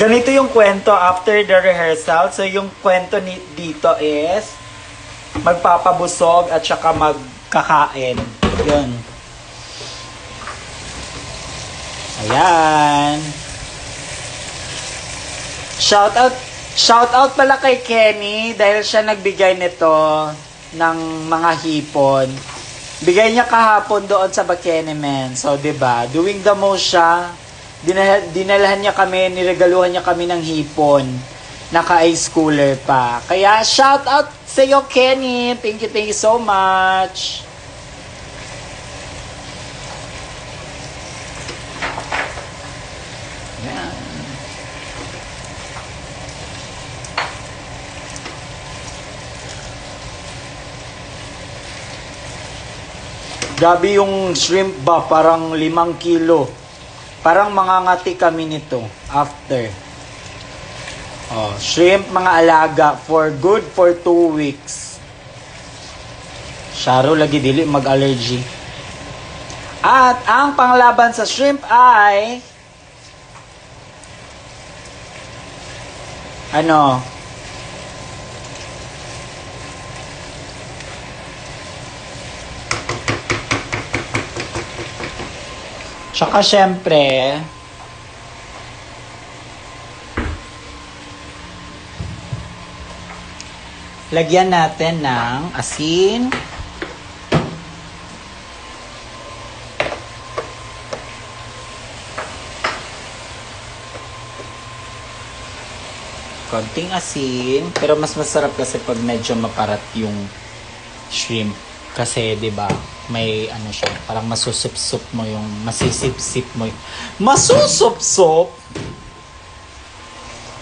Ganito yung kwento after the rehearsal. So yung kwento dito is magpapabusog at saka magkakain. Yun. Ayan. Shout out pala kay Kenny dahil siya nagbigay nito ng mga hipon. Bigay niya kahapon doon sa Bakenemen. So, 'di ba? Doing the most siya. Dinalahan niya kami, niregaluhan niya kami ng hipon. Naka-high schooler pa. Kaya shout out sa iyo, Kenny. Thank you so much. Yan. Grabe yung shrimp ba, parang 5 kilo. Parang mangangati kami nito after. Oh, shrimp mga alaga for 2 weeks. Sharo lagi dili mag-allergy. At ang panglaban sa shrimp ay ano? Tsaka syempre, lagyan natin ng asin. Konting asin, pero mas masarap kasi pag medyo maparat yung shrimp. Kasi 'di ba, may ano siya, parang masusupsup mo yung masisip-sip mo.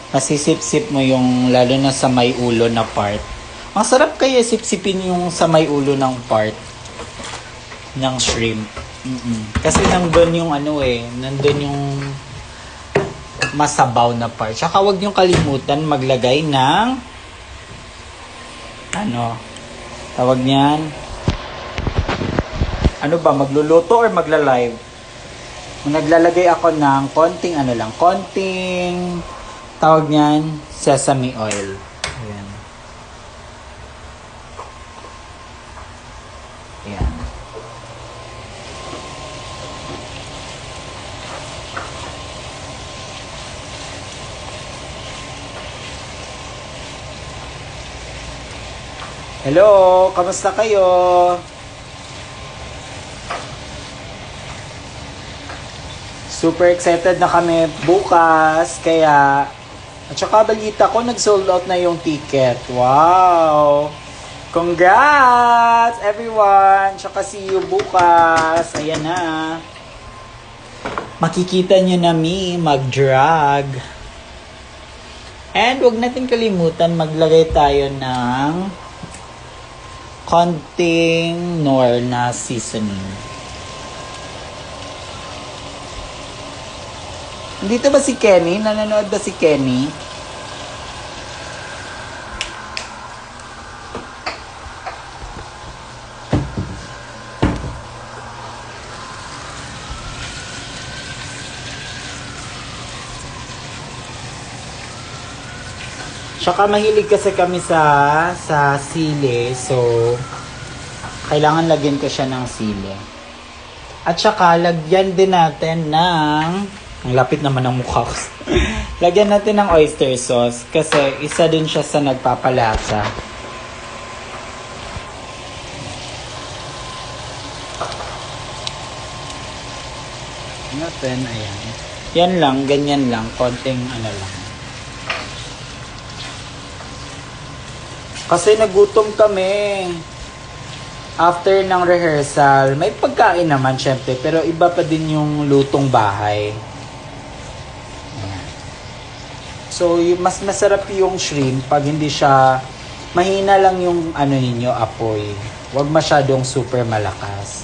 Masisip-sip mo yung lalo na sa may ulo na part. Masarap kaya sip-sipin yung sa may ulo ng part ng shrimp. Kasi nandun yung ano nandun yung masabaw na part. Tsaka huwag niyong kalimutan maglagay ng ano, tawag niyan, ano ba, magluluto or magla-live? Naglalagay ako ng konting tawag niyan, sesame oil. Ayan. Ayan. Hello, kamusta kayo? Super excited na kami bukas, kaya at saka balita ko nag-sold out na yung ticket. Wow! Congrats everyone! Tsaka see you bukas. Ayan na. Makikita nyo na me mag-drag. And wag natin kalimutan maglagay tayo ng konting Knorr na seasoning. Dito ba si Kenny? Nanonood ba si Kenny? Tsaka mahilig kasi kami sa sili. So, kailangan lagyan ko siya ng sili. At saka, lagyan din natin ng... Ang lapit naman ng mukha ko. Lagyan natin ng oyster sauce kasi isa din siya sa nagpapalasa. Natin, ayan. Yan lang, ganyan lang. Konting ano lang. Kasi nagutom kami. After ng rehearsal, may pagkain naman syempre. Pero iba pa din yung lutong bahay. So, mas masarap yung shrimp pag hindi siya, mahina lang yung ano ninyo, apoy. Huwag masyadong super malakas.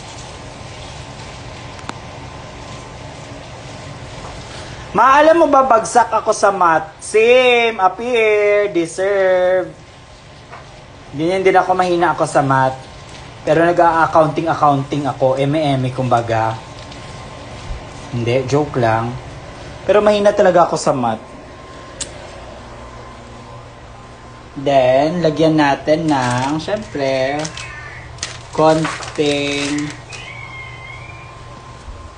Maalam mo ba, bagsak ako sa math? Same, appear, deserve. Ganyan din ako, mahina ako sa math. Pero nag-accounting ako, eme kumbaga. Hindi, joke lang. Pero mahina talaga ako sa math. Then, lagyan natin ng, syempre, konting,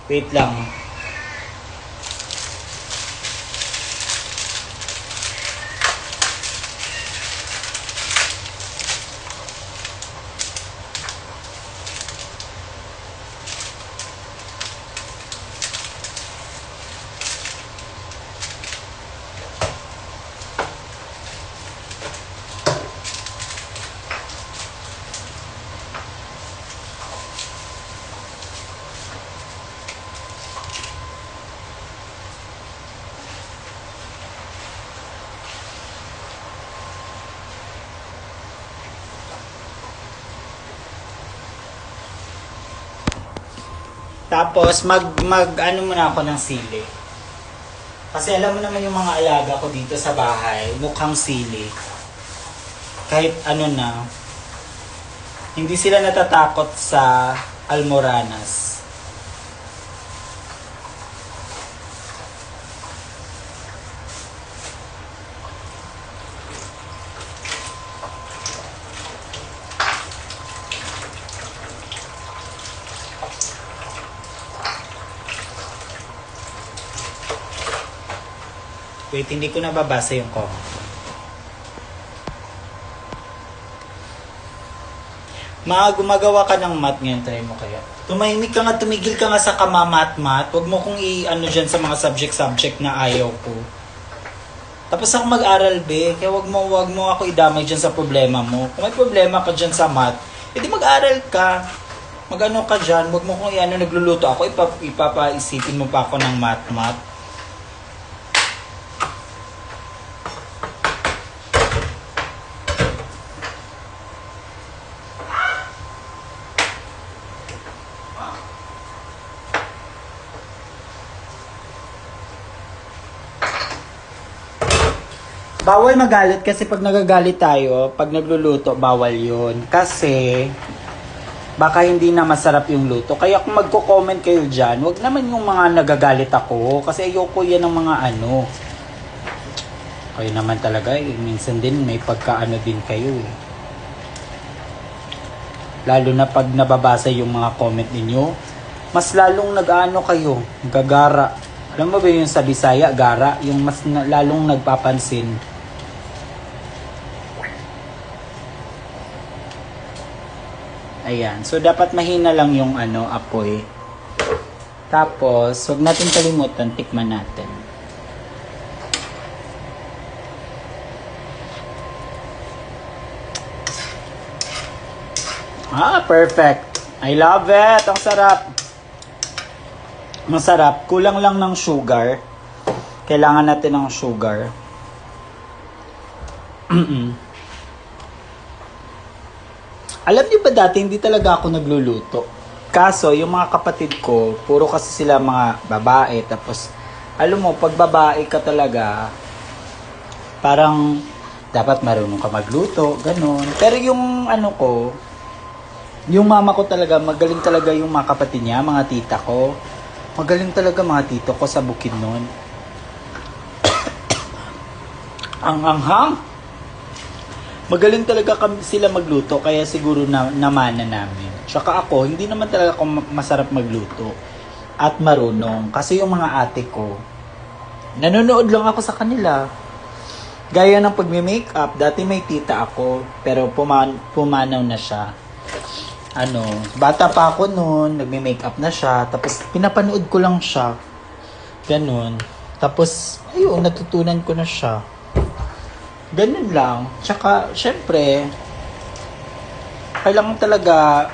wait lang. Tapos, ano muna ako ng sili. Kasi alam mo naman yung mga alaga ko dito sa bahay, mukhang sili. Kahit ano na, hindi sila natatakot sa almoranas. Wait, hindi ko nababasa yung comment. Gumagawa ka ng mat ngayon, try mo kaya. Tumahimik ka nga, tumigil ka nga sa kamamat-mat. Huwag mo kong i-ano dyan sa mga subject na ayaw ko. Tapos ako mag-aral, be. Kaya wag mo ako idamay dyan sa problema mo. Kung may problema ka dyan sa mat, edi mag-aral ka. Mag-ano ka dyan. Wag mo kong i-ano, nagluluto ako. Ipapaisipin mo pa ako ng mat-mat. Bawal magalit kasi pag nagagalit tayo, pag nagluluto, bawal yun. Kasi, baka hindi na masarap yung luto. Kaya kung magko-comment kayo dyan, wag naman yung mga nagagalit ako. Kasi ayoko yan ng mga ano. Kayo naman talaga, minsan din may pagkaano din kayo eh. Lalo na pag nababasa yung mga comment ninyo, mas lalong nag-ano kayo, gagara. Alam mo ba yung sa Bisaya, gara? Yung mas lalong nagpapansin. Ayan. So, dapat mahina lang yung apoy. Tapos, huwag natin kalimutan, tikman natin. Perfect. I love it. Ang sarap. Masarap. Kulang lang ng sugar. Kailangan natin ng sugar. Alam niyo ba dati, hindi talaga ako nagluluto. Kaso, yung mga kapatid ko, puro kasi sila mga babae. Tapos, alam mo, pag babae ka talaga, parang dapat marunong ka magluto, ganun. Pero yung yung mama ko talaga, magaling talaga yung mga kapatid niya, mga tita ko. Magaling talaga mga tito ko sa Bukidnon. Ang anghang. Magaling talaga sila magluto, kaya siguro namana namin. Tsaka ako, hindi naman talaga ako masarap magluto at marunong. Kasi yung mga ate ko, nanonood lang ako sa kanila. Gaya ng pagme-makeup, dati may tita ako, pero pumanaw na siya. Bata pa ako noon, nagme-makeup na siya, tapos pinapanood ko lang siya. Ganun. Tapos, ayun, natutunan ko na siya. Ganun lang. Tsaka, syempre, kailangan talaga,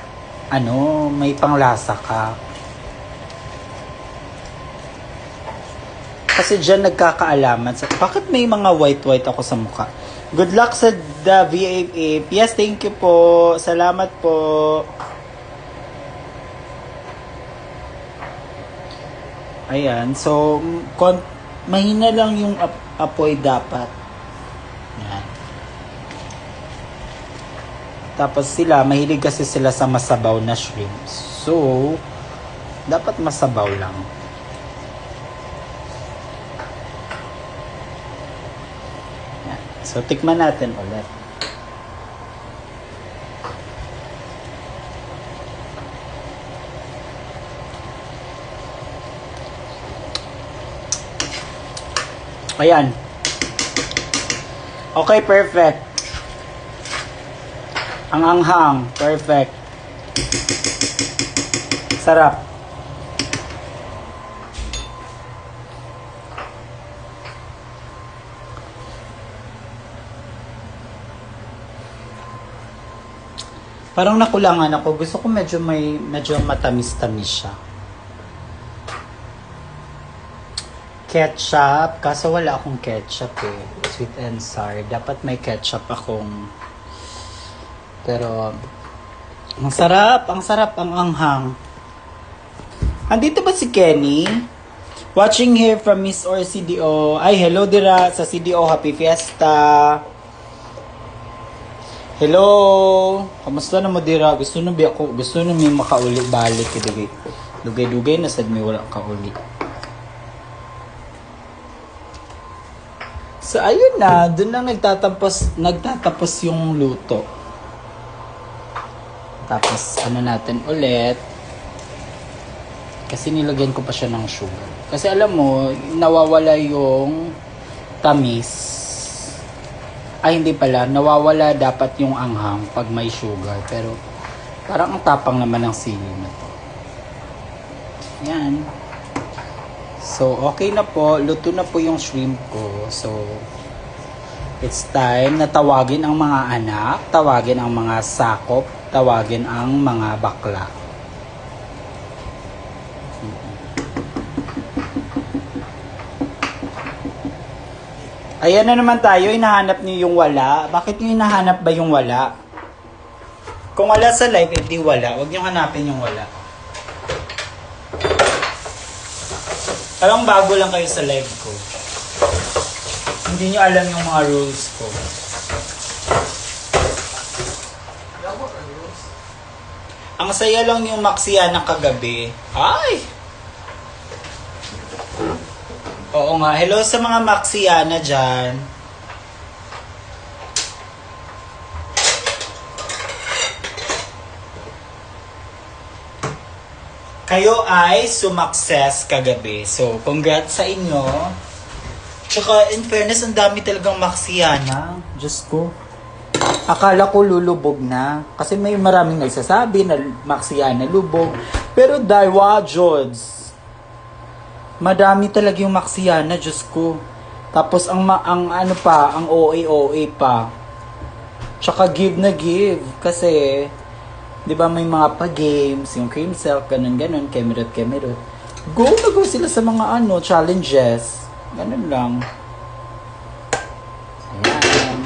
may panglasa ka. Kasi dyan nagkakaalaman. Bakit may mga white ako sa mukha? Good luck sa the VAF. Yes, thank you po. Salamat po. Ayan. So, mahina lang yung apoy dapat. Yan. Tapos mahilig kasi sila sa masabaw na shrimp. So, dapat masabaw lang. Yan. So, tikman natin ulit. Ayan. Okay, perfect. Ang anghang, perfect. Sarap. Parang nakulangan ako. Gusto ko medyo matamis-tamis siya. Ketchup. Kaso wala akong ketchup eh. Sweet and sour. Dapat may ketchup akong... Pero... Ang sarap. Ang sarap. Ang anghang. Andito ba si Kenny? Watching here from Miss or CDO. Ay, hello dira sa CDO. Happy Fiesta. Hello. Kamusta na mo dira? Gusto na may makauli balik. Dugay-dugay na sad may wala kauli. So, ayun na. Doon na nagtatapos yung luto. Tapos, ano natin ulit. Kasi nilagyan ko pa siya ng sugar. Kasi alam mo, nawawala yung tamis. Ay, hindi pala. Nawawala dapat yung anghang pag may sugar. Pero, parang ang tapang naman ng sili na to. Yan. So, okay na po. Luto na po yung shrimp ko. So, it's time na tawagin ang mga anak, tawagin ang mga sakop, tawagin ang mga bakla. Ayan na naman tayo. Hinahanap niyo yung wala. Bakit niyo hinahanap ba yung wala? Kung wala sa live, hindi wala. Huwag niyo hanapin yung wala. Parang bago lang kayo sa live ko. Hindi nyo alam yung mga rules ko. Ang saya lang yung maksiya ng kagabi. Ay! Oo nga. Hello sa mga maksiyana dyan. Kayo ay sumakses kagabi. So, congrats sa inyo. Tsaka, in fairness, ang dami talagang maksiyana. Diyos ko. Akala ko lulubog na. Kasi may maraming nagsasabi na maksiyana lubog. Pero daywa, Jods. Madami talaga yung maksiyana, Diyos ko. Tapos, ang OA pa. Tsaka give na give. Kasi... Di ba may mga pa-games, yung cream silk, ganun-ganun, kemerot. Go na go sila sa mga challenges. Ganun lang. Ayan.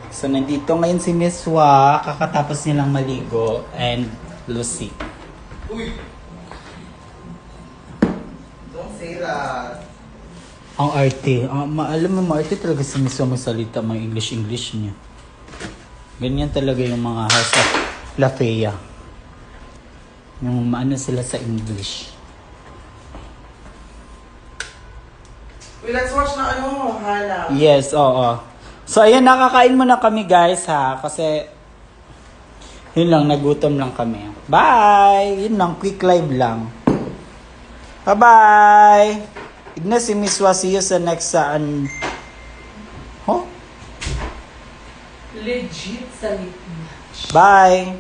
So, nandito ngayon si Miss Wa, kakatapos nilang maligo, and Lucy. Uy! Don't say that. Ang arte. Alam mo, maarte talaga si Miss Wa magsalita, mga English niya. Ganyan talaga yung mga House of La Fea. Yung maano sila sa English. Wait, let's watch na Hana. Yes, oo. So, ayan, nakakain muna kami guys ha. Kasi, yun lang, nagutom lang kami. Bye! Yun lang, quick live lang. Bye-bye! Igna si Miss Wa, see you sa next saan. Legit sa lip match. Bye!